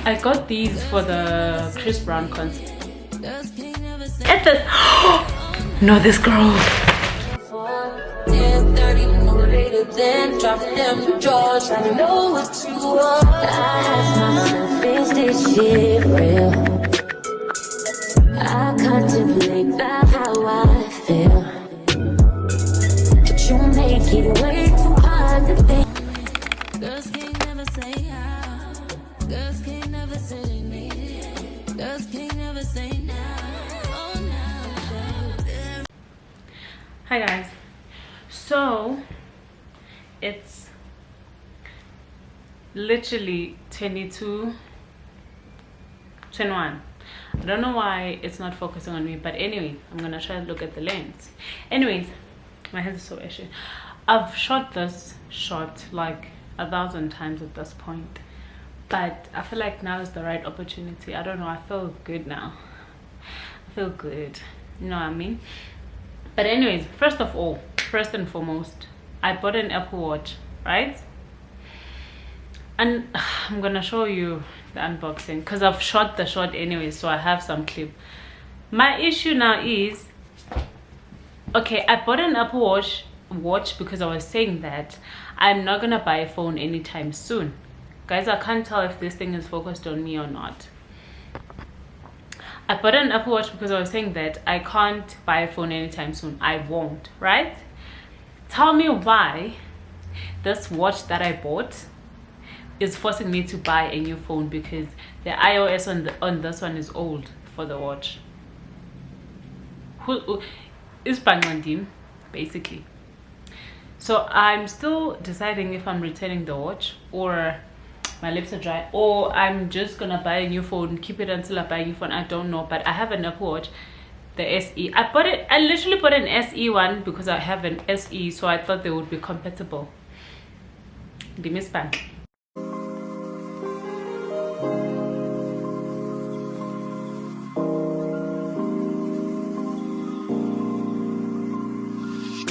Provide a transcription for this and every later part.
I got these for the Chris Brown concert. At the no, this girl. 10:30, no later than drop them drawers. I know what you are. I ask myself, is this shit real? I contemplate about how I feel, but you make it way too hard to think. Girls can't never say how. Girls can't never say they need it. Girls can't never say now. Oh, now. Hi guys. So it's literally 22, 21. I don't know why it's not focusing on me, but anyway, I'm gonna try to look at the lens. Anyways, my hands are so itchy. I've shot this shot like 1,000 times at this point, but I feel like now is the right opportunity. I don't know, I feel good now. I feel good, you know what I mean? But anyways, first and foremost, I bought an Apple Watch, right? And I'm gonna show you the unboxing because I've shot the shot anyway, so I have some clip. My issue now is, okay, I bought an Apple watch because I was saying that I'm not gonna buy a phone anytime soon. Guys, I can't tell if this thing is focused on me or not. I bought an Apple Watch because I was saying that I can't buy a phone anytime soon. I won't, right? Tell me why this watch that I bought is forcing me to buy a new phone, because the iOS on this one is old for the watch. Who is Banglandim, basically. So I'm still deciding if I'm returning the watch, or my lips are dry, or I'm just gonna buy a new phone, keep it until I buy a new phone. I don't know, but I have an Apple Watch, the SE. I literally bought an SE one because I have an SE, so I thought they would be compatible. The Miss Bank.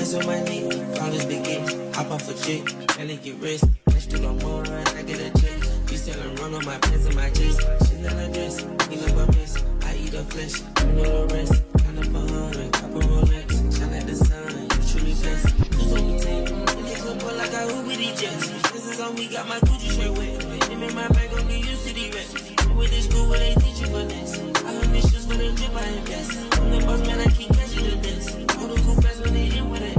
On my knee, all this big game, hop off a chick, barely get rich, next to no more, I get a chick, you selling run on my pants and my chest, she let her dress, clean up my mess, I eat her flesh, you know the rest, kind of 100, couple Rolex, shine like the sun, you truly blessed, who's on the team, and it's a boy like I hoop with these jets, this is on me, got my Gucci shirt wet, him in my bag, don't get used to the rest, with this school where they teach you for this, I heard missions for them drip, I invest, I'm the boss man, I keep catching the dance, all the cool fast when they in with it.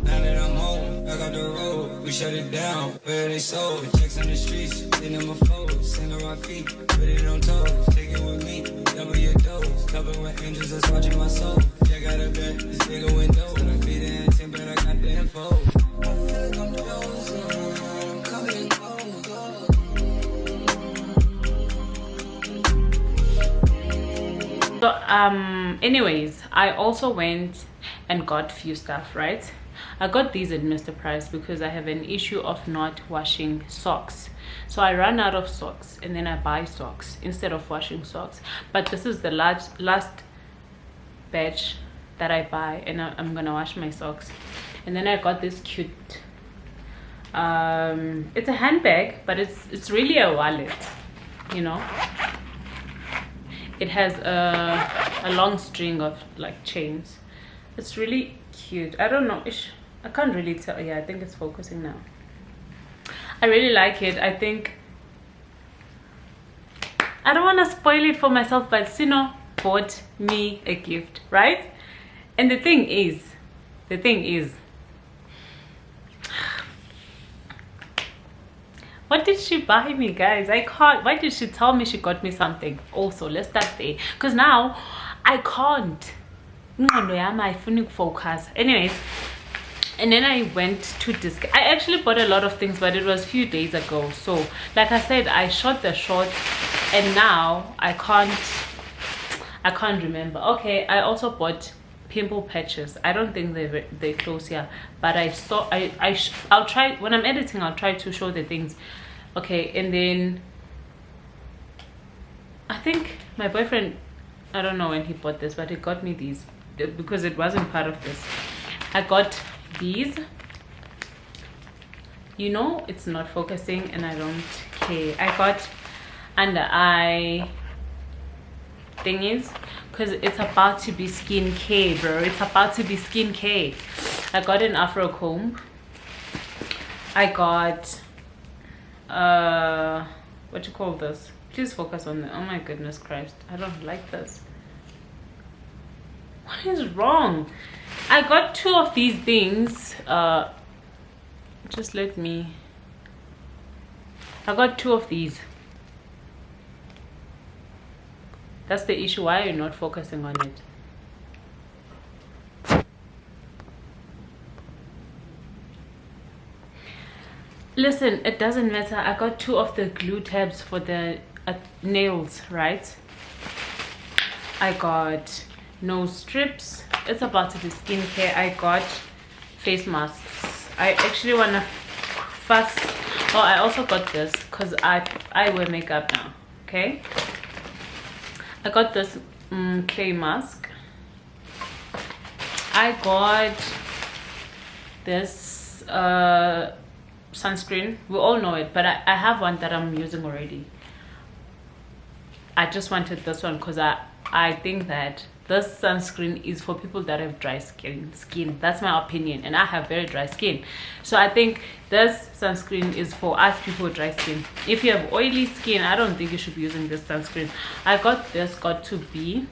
Now that I'm home, back on the road, we shut it down, where they sold. Checks on the streets, in them a fold, sand on my feet, put it on toes, take it with me, double your dose, covered with angels that's watching my soul. Check out a bed, this bigger window, and I be the intent, but I got the info. I feel like I'm chosen, I'm coming home. So anyways, I also went and got few stuff, right? I got these at Mr. Price because I have an issue of not washing socks. So I run out of socks and then I buy socks instead of washing socks. But this is the last batch that I buy, and I'm gonna wash my socks. And then I got this cute it's a handbag, but it's really a wallet, you know. It has a long string of like chains. It's really cute. I don't know, I can't really tell. Yeah, I think it's focusing now. I really like it. I think I don't want to spoil it for myself, but Sino bought me a gift, right? And the thing is what did she buy me, guys? I can't. Why did she tell me she got me something? Also, let's start there, because now I can't. I couldn't focus. Anyways, and then I went to disc. I actually bought a lot of things, but it was a few days ago. So like I said, I shot the short, and now I can't remember. Okay, I also bought pimple patches. I don't think they're close here, but I saw I'll try when I'm editing. I'll try to show the things. Okay, and then I think my boyfriend, I don't know when he bought this, but he got me these because it wasn't part of this. I got these you know it's not focusing and I don't care. I got under eye thingies because it's about to be skincare, bro. It's about to be skincare. I got an afro comb. I got what you call this? Please focus on the, oh my goodness Christ, I don't like this. What is wrong? I got 2 of these things. Just let me. I got 2 of these. That's the issue. Why are you not focusing on it? Listen, it doesn't matter. I got 2 of the glue tabs for the nails, right? I got nose strips. It's about to be skincare. I got face masks. I actually want to first. Oh, I also got this because I wear makeup now. Okay. I got this clay mask. I got this sunscreen. We all know it, but I have one that I'm using already. I just wanted this one because I think that this sunscreen is for people that have dry skin. That's my opinion, and I have very dry skin, so I think this sunscreen is for us people with dry skin. If you have oily skin, I don't think you should be using this sunscreen. I got this got to be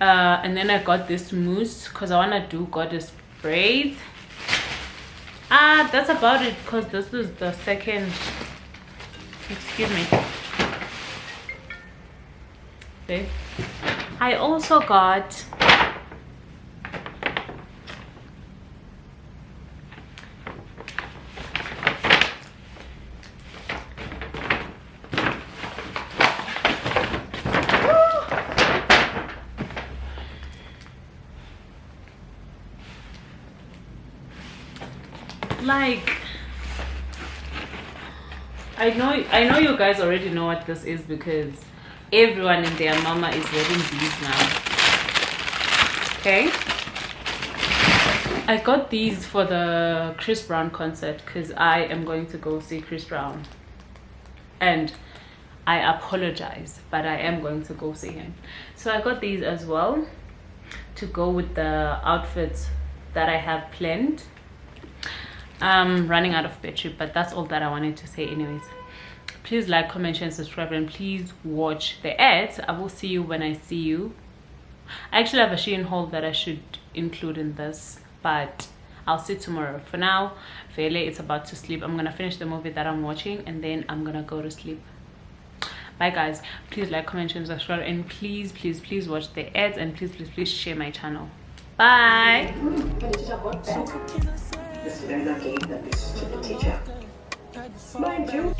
and then I got this mousse because I want to do goddess braids. That's about it because this is the second, excuse me. Okay. I also got like, I know you guys already know what this is because everyone and their mama is wearing these now. Okay, I got these for the Chris Brown concert because I am going to go see Chris Brown, and I apologize, but I am going to go see him. So I got these as well to go with the outfits that I have planned. I'm running out of battery, but that's all that I wanted to say anyways. Please like, comment, share, and subscribe, and please watch the ads. I will see you when I see you. I actually have a Shein haul that I should include in this, but I'll see tomorrow. For now, Vele it's about to sleep. I'm gonna finish the movie that I'm watching and then I'm gonna go to sleep. Bye guys. Please like, comment, share, and subscribe, and please watch the ads, and please share my channel. Bye. The student gave this to the teacher. Mind you,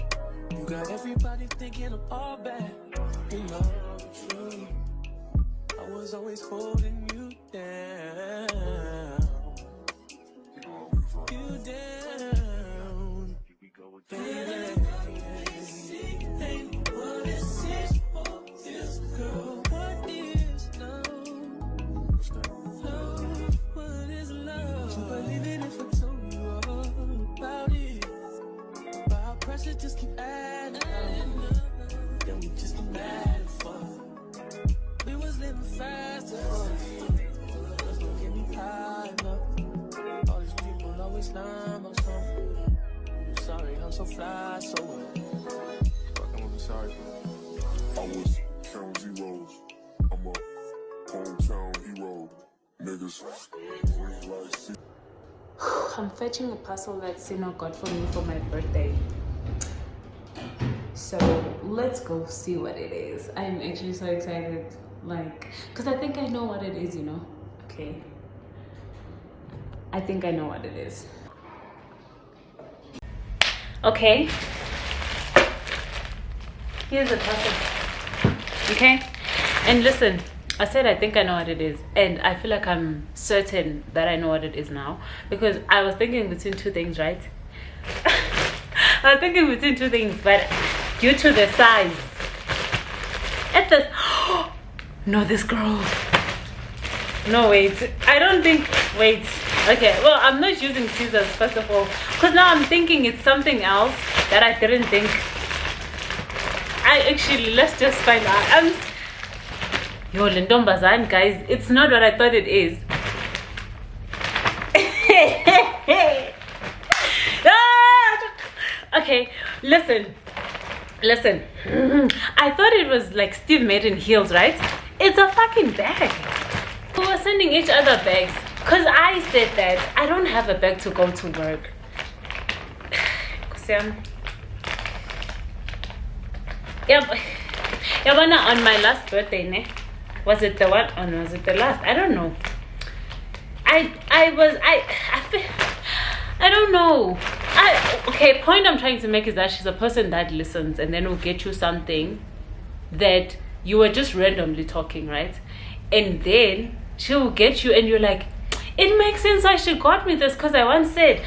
You got everybody thinking I'm all bad. You know the truth. I was always holding you down. You down. Baby. What is this for this girl? What is love? What is love? You believe it if I told you all about it. But our pressure just keep adding up. Then we just get mad and fuck. We was living fast and fuck. Just don't get me high enough. All these people always lie my song. I'm sorry, I'm so fly, so what? Fucking with me, sorry. I was counting zeros. I'm a hometown hero. Niggas. I'm fetching a parcel that Sino got for me for my birthday. So let's go see what it is. I'm actually so excited, like, because I think I know what it is, you know. Okay, I think I know what it is. Okay, here's the parcel. Okay, and listen, I said I think I know what it is, and I feel like I'm certain that I know what it is now because I was thinking between 2 things, right? I was thinking between 2 things, but due to the size, at the no, this girl. No, wait. I don't think. Wait. Okay, well, I'm not using scissors first of all, because now I'm thinking it's something else that I didn't think. Let's just find out. Yo, Lindombazan, guys, it's not what I thought it is. Okay, listen. I thought it was like Steve Madden heels, right? It's a fucking bag. We were sending each other bags because I said that I don't have a bag to go to work. Yep. On my last birthday, ne? Was it the one or was it the last? I don't know. I don't know. Okay, point I'm trying to make is that she's a person that listens and then will get you something that you were just randomly talking, right? And then she will get you and you're like, it makes sense why she got me this because I once said.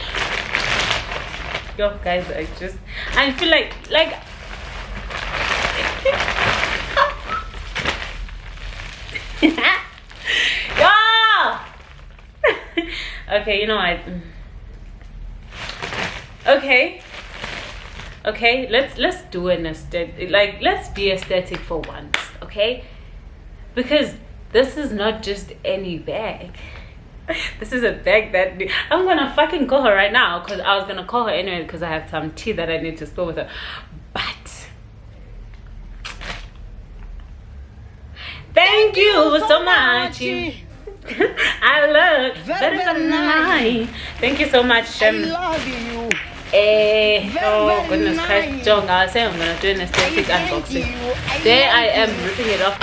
Yo, guys, I feel like yeah. Okay, you know what? Okay, let's do an aesthetic, like let's be aesthetic for once, okay? Because this is not just any bag. This is a bag that I'm gonna fucking call her right now, because I was gonna call her anyway because I have some tea that I need to spill with her. But thank you so much. I love very nice. Thank you so much. I love you. Oh goodness Christ, John, I say I'm gonna do an aesthetic unboxing. There I am ripping it off.